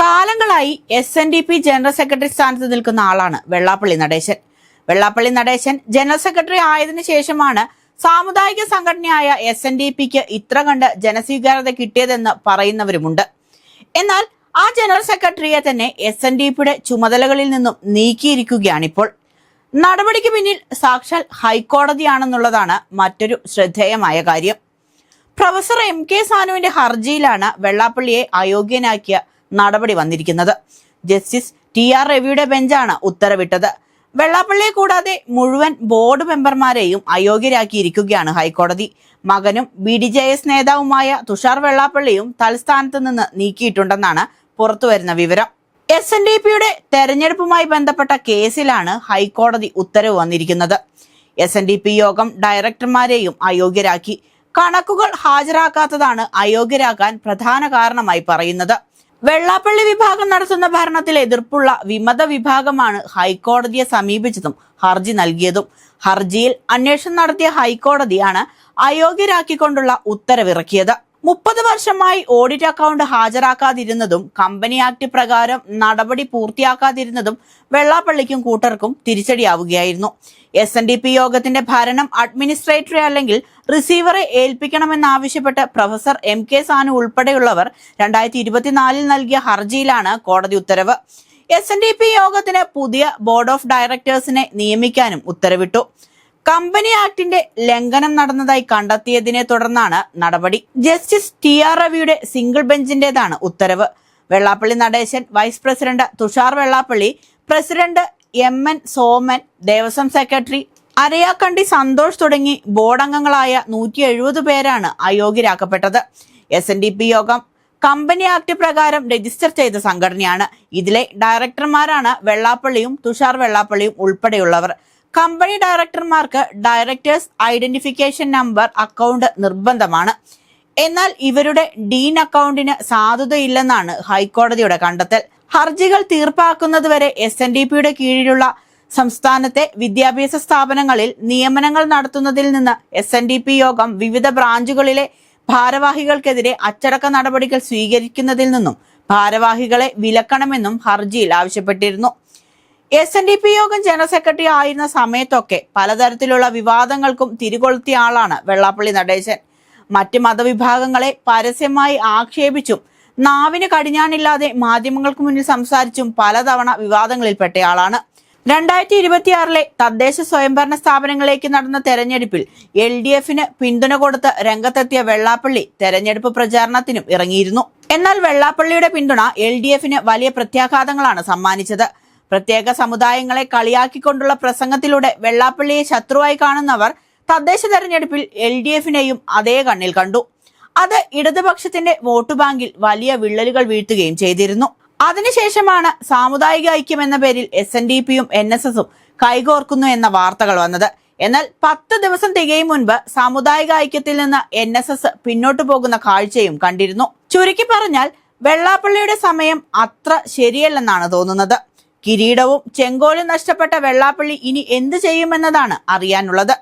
കാലങ്ങളായി SNDP general secretary സ്ഥാനത്ത് നിൽക്കുന്ന ആളാണ് വെള്ളാപ്പള്ളി നടേശൻ. വെള്ളാപ്പള്ളി നടേശൻ ജനറൽ സെക്രട്ടറി ആയതിനു ശേഷമാണ് സാമുദായിക സംഘടനയായ SNDPക്ക് ഇത്ര കണ്ട് ജനസ്വീകാര്യത കിട്ടിയതെന്ന് പറയുന്നവരുമുണ്ട്. എന്നാൽ ആ ജനറൽ സെക്രട്ടറിയെ തന്നെ SNDPയുടെ ചുമതലകളിൽ നിന്നും നീക്കിയിരിക്കുകയാണിപ്പോൾ. നടപടിക്ക് പിന്നിൽ സാക്ഷാൽ ഹൈക്കോടതിയാണെന്നുള്ളതാണ് മറ്റൊരു ശ്രദ്ധേയമായ കാര്യം. പ്രൊഫസർ MK സാനുവിന്റെ ഹർജിയിലാണ് വെള്ളാപ്പള്ളിയെ അയോഗ്യനാക്കിയ നടപടി വന്നിരിക്കുന്നത്. ജസ്റ്റിസ് TR രവിയുടെ ബെഞ്ചാണ് ഉത്തരവിട്ടത്. വെള്ളാപ്പള്ളിയെ കൂടാതെ മുഴുവൻ ബോർഡ് മെമ്പർമാരെയും അയോഗ്യരാക്കിയിരിക്കുകയാണ് ഹൈക്കോടതി. മകനും BDJS നേതാവുമായ തുഷാർ വെള്ളാപ്പള്ളിയും തൽസ്ഥാനത്ത് നിന്ന് നീക്കിയിട്ടുണ്ടെന്നാണ് പുറത്തുവരുന്ന വിവരം. SNDPയുടെ തെരഞ്ഞെടുപ്പുമായി ബന്ധപ്പെട്ട കേസിലാണ് ഹൈക്കോടതി ഉത്തരവ് വന്നിരിക്കുന്നത്. SNDP യോഗം ഡയറക്ടർമാരെയും അയോഗ്യരാക്കി. കണക്കുകൾ ഹാജരാക്കാത്തതാണ് അയോഗ്യരാക്കാൻ പ്രധാന കാരണമായി പറയുന്നത്. വെള്ളാപ്പള്ളി വിഭാഗം നടത്തുന്ന ഭരണത്തിൽ എതിർപ്പുള്ള വിമത വിഭാഗമാണ് ഹൈക്കോടതിയെ സമീപിച്ചതും ഹർജി നൽകിയതും. ഹർജിയിൽ അന്വേഷണം നടത്തിയ ഹൈക്കോടതിയാണ് അയോഗ്യരാക്കിക്കൊണ്ടുള്ള ഉത്തരവിറക്കിയത്. 30 വർഷമായി ഓഡിറ്റ് അക്കൗണ്ട് ഹാജരാക്കാതിരുന്നതും കമ്പനി ആക്ട് പ്രകാരം നടപടി പൂർത്തിയാക്കാതിരുന്നതും വെള്ളാപ്പള്ളിക്കും കൂട്ടർക്കും തിരിച്ചടിയാവുകയായിരുന്നു. SNDP യോഗത്തിന്റെ ഭരണം അഡ്മിനിസ്ട്രേറ്ററെ അല്ലെങ്കിൽ റിസീവറെ ഏൽപ്പിക്കണമെന്നാവശ്യപ്പെട്ട് പ്രൊഫസർ MK സാനു ഉൾപ്പെടെയുള്ളവർ 2024 നൽകിയ ഹർജിയിലാണ് കോടതി ഉത്തരവ്. SNDP യോഗത്തിന് പുതിയ ബോർഡ് ഓഫ് ഡയറക്ടേഴ്സിനെ നിയമിക്കാനും ഉത്തരവിട്ടു. കമ്പനി ആക്ടിന്റെ ലംഘനം നടന്നതായി കണ്ടെത്തിയതിനെ തുടർന്നാണ് നടപടി. ജസ്റ്റിസ് TR രവിയുടെ സിംഗിൾ ബെഞ്ചിന്റേതാണ് ഉത്തരവ്. Vellappally Natesan, vice president Thushar Vellappally, president MN Soman, Devaswom secretary Arayakkandi Santhosh തുടങ്ങി ബോർഡ് അംഗങ്ങളായ 170 പേരാണ് അയോഗ്യരാക്കപ്പെട്ടത്. SNDP യോഗം കമ്പനി ആക്ട് പ്രകാരം രജിസ്റ്റർ ചെയ്ത സംഘടനയാണ്. ഇതിലെ ഡയറക്ടർമാരാണ് വെള്ളാപ്പള്ളിയും തുഷാർ വെള്ളാപ്പള്ളിയും ഉൾപ്പെടെയുള്ളവർ. കമ്പനി ഡയറക്ടർമാർക്ക് ഡയറക്ടേഴ്സ് ഐഡന്റിഫിക്കേഷൻ നമ്പർ അക്കൗണ്ട് നിർബന്ധമാണ്. എന്നാൽ ഇവരുടെ ഡീൻ അക്കൗണ്ടിന് സാധുതയില്ലെന്നാണ് ഹൈക്കോടതിയുടെ കണ്ടെത്തൽ. ഹർജികൾ തീർപ്പാക്കുന്നതുവരെ SNDPയുടെ കീഴിലുള്ള സംസ്ഥാനത്തെ വിദ്യാഭ്യാസ സ്ഥാപനങ്ങളിൽ നിയമനങ്ങൾ നടത്തുന്നതിൽ നിന്ന് SNDP യോഗം വിവിധ ബ്രാഞ്ചുകളിലെ ഭാരവാഹികൾക്കെതിരെ അച്ചടക്ക നടപടികൾ സ്വീകരിക്കുന്നതിൽ നിന്നും ഭാരവാഹികളെ വിലക്കണമെന്നും ഹർജിയിൽ ആവശ്യപ്പെട്ടിരുന്നു. SNDP യോഗം ജനറൽ സെക്രട്ടറി ആയിരുന്ന സമയത്തൊക്കെ പലതരത്തിലുള്ള വിവാദങ്ങൾക്കും തിരികൊളുത്തിയ ആളാണ് വെള്ളാപ്പള്ളി നടേശൻ. മറ്റ് മതവിഭാഗങ്ങളെ പരസ്യമായി ആക്ഷേപിച്ചും നാവിന് കടിഞ്ഞാണില്ലാതെ മാധ്യമങ്ങൾക്ക് മുന്നിൽ സംസാരിച്ചും പലതവണ വിവാദങ്ങളിൽപ്പെട്ടയാളാണ്. 2026 തദ്ദേശ സ്വയംഭരണ സ്ഥാപനങ്ങളിലേക്ക് നടന്ന തെരഞ്ഞെടുപ്പിൽ LDFന് പിന്തുണ കൊടുത്ത് രംഗത്തെത്തിയ വെള്ളാപ്പള്ളി തെരഞ്ഞെടുപ്പ് പ്രചാരണത്തിനും ഇറങ്ങിയിരുന്നു. എന്നാൽ വെള്ളാപ്പള്ളിയുടെ പിന്തുണ LDFന് വലിയ പ്രത്യാഘാതങ്ങളാണ് സമ്മാനിച്ചത്. പ്രത്യേക സമുദായങ്ങളെ കളിയാക്കിക്കൊണ്ടുള്ള പ്രസംഗത്തിലൂടെ വെള്ളാപ്പള്ളിയെ ശത്രുവായി കാണുന്നവർ തദ്ദേശ തെരഞ്ഞെടുപ്പിൽ LDFനെയും അതേ കണ്ണിൽ കണ്ടു. അത് ഇടതുപക്ഷത്തിന്റെ വോട്ട് ബാങ്കിൽ വലിയ വിള്ളലുകൾ വീഴ്ത്തുകയും ചെയ്തിരുന്നു. അതിനുശേഷമാണ് സാമുദായിക ഐക്യം എന്ന പേരിൽ SNDPയും NSSും കൈകോർക്കുന്നു എന്ന വാർത്തകൾ വന്നത്. എന്നാൽ 10 ദിവസം തികയും മുൻപ് സാമുദായിക ഐക്യത്തിൽ നിന്ന് NSS പിന്നോട്ടു പോകുന്ന കാഴ്ചയും കണ്ടിരുന്നു. ചുരുക്കി പറഞ്ഞാൽ വെള്ളാപ്പള്ളിയുടെ സമയം അത്ര ശരിയല്ലെന്നാണ് തോന്നുന്നത്. കിരീടവും ചെങ്കോലും നഷ്ടപ്പെട്ട വെള്ളാപ്പള്ളി ഇനി എന്ത് ചെയ്യുമെന്നതാണ് അറിയാനുള്ളത്.